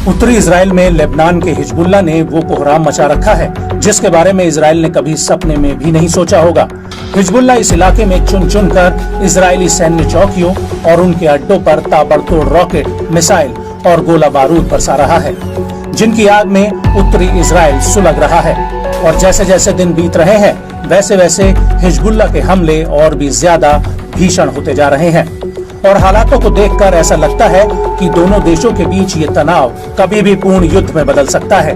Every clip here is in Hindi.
उत्तरी इजराइल में लेबनान के हिजबुल्लाह ने वो कोहराम मचा रखा है जिसके बारे में इजराइल ने कभी सपने में भी नहीं सोचा होगा। हिजबुल्लाह इस इलाके में चुन चुन कर इजरायली सैन्य चौकियों और उनके अड्डों पर ताबड़तोड़ रॉकेट, मिसाइल और गोला बारूद बरसा रहा है, जिनकी आग में उत्तरी इजराइल सुलग रहा है। और जैसे जैसे दिन बीत रहे हैं वैसे वैसे हिजबुल्लाह के हमले और भी ज्यादा भीषण होते जा रहे हैं और हालातों को देखकर ऐसा लगता है कि दोनों देशों के बीच ये तनाव कभी भी पूर्ण युद्ध में बदल सकता है।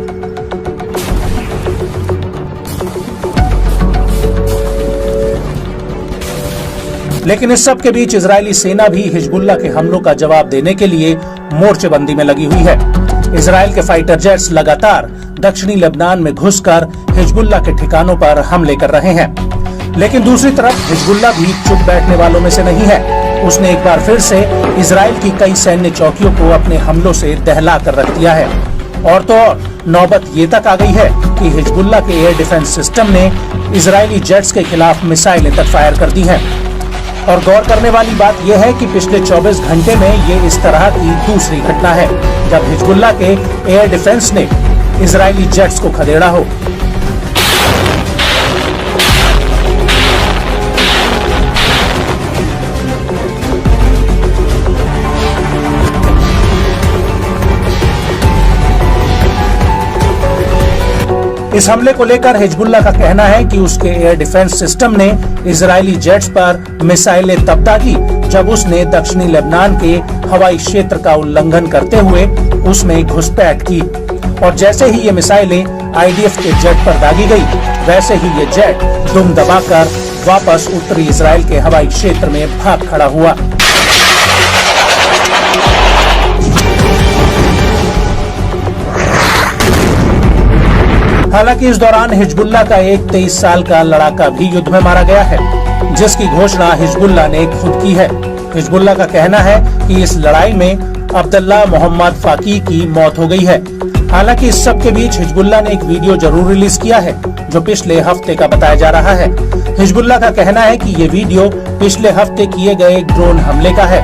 लेकिन इस सब के बीच इजरायली सेना भी हिजबुल्लाह के हमलों का जवाब देने के लिए मोर्चेबंदी में लगी हुई है। इजरायल के फाइटर जेट्स लगातार दक्षिणी लेबनान में घुसकर हिजबुल्लाह के ठिकानों पर हमले कर रहे हैं। लेकिन दूसरी तरफ हिजबुल्लाह भी चुप बैठने वालों में से नहीं है। उसने एक बार फिर से इजराइल की कई सैन्य चौकियों को अपने हमलों से दहला कर रख दिया है। और तो और नौबत ये तक आ गई है कि हिजबुल्लाह के एयर डिफेंस सिस्टम ने इजरायली जेट्स के खिलाफ मिसाइलें तक फायर कर दी हैं। और गौर करने वाली बात यह है कि पिछले 24 घंटे में ये इस तरह की दूसरी घटना है जब हिजबुल्लाह के एयर डिफेंस ने इजरायली जेट्स को खदेड़ा हो। इस हमले को लेकर हिजबुल्लाह का कहना है कि उसके एयर डिफेंस सिस्टम ने इजरायली जेट्स पर मिसाइलें तब दागी जब उसने दक्षिणी लेबनान के हवाई क्षेत्र का उल्लंघन करते हुए उसमें घुसपैठ की। और जैसे ही ये मिसाइलें आईडीएफ के जेट पर दागी गई वैसे ही ये जेट दुम दबाकर वापस उत्तरी इजराइल के हवाई क्षेत्र में भाग खड़ा हुआ। हालांकि इस दौरान हिजबुल्लाह का एक 23 साल का लड़ाका भी युद्ध में मारा गया है, जिसकी घोषणा हिजबुल्लाह ने खुद की है। हिजबुल्लाह का कहना है कि इस लड़ाई में अब्दुल्लाह मोहम्मद फाकी की मौत हो गई है। हालांकि इस सब के बीच हिजबुल्लाह ने एक वीडियो जरूर रिलीज किया है जो पिछले हफ्ते का बताया जा रहा है। हिजबुल्लाह का कहना है कि ये वीडियो पिछले हफ्ते किए गए एक ड्रोन हमले का है,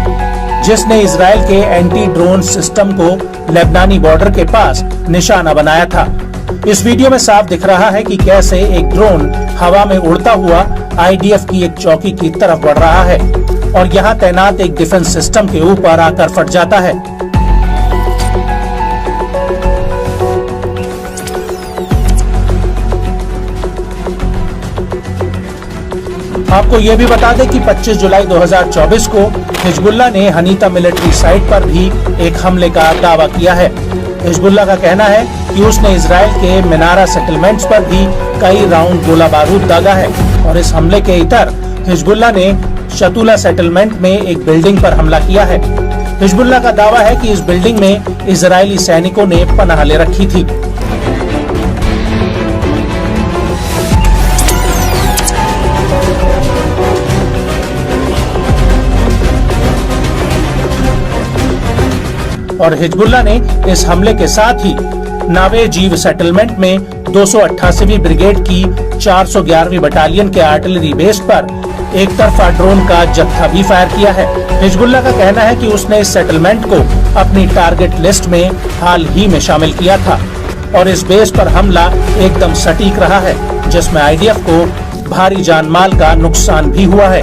जिसने इजराइल के एंटी ड्रोन सिस्टम को लेबनानी बॉर्डर के पास निशाना बनाया था। इस वीडियो में साफ दिख रहा है कि कैसे एक ड्रोन हवा में उड़ता हुआ आईडीएफ की एक चौकी की तरफ बढ़ रहा है और यहाँ तैनात एक डिफेंस सिस्टम के ऊपर आकर फट जाता है। आपको ये भी बता दें कि 25 जुलाई 2024 को हिजबुल्लाह ने हनीता मिलिट्री साइट पर भी एक हमले का दावा किया है। हिजबुल्लाह का कहना है कि उसने इजराइल के मिनारा सेटलमेंट्स पर भी कई राउंड गोला बारूद दागा है और इस हमले के इतर हिजबुल्लाह ने शतुला सेटलमेंट में एक बिल्डिंग पर हमला किया है। हिजबुल्लाह का दावा है कि इस बिल्डिंग में इजरायली सैनिकों ने पनाह ले रखी थी। और हिजबुल्लाह ने इस हमले के साथ ही नावे जीव सेटलमेंट में 288वीं ब्रिगेड की 411वीं बटालियन के आर्टिलरी बेस पर एक तरफा ड्रोन का जत्था भी फायर किया है। हिजबुल्लाह का कहना है कि उसने इस सेटलमेंट को अपनी टारगेट लिस्ट में हाल ही में शामिल किया था और इस बेस पर हमला एकदम सटीक रहा है, जिसमें आईडीएफ को भारी जानमाल का नुकसान भी हुआ है।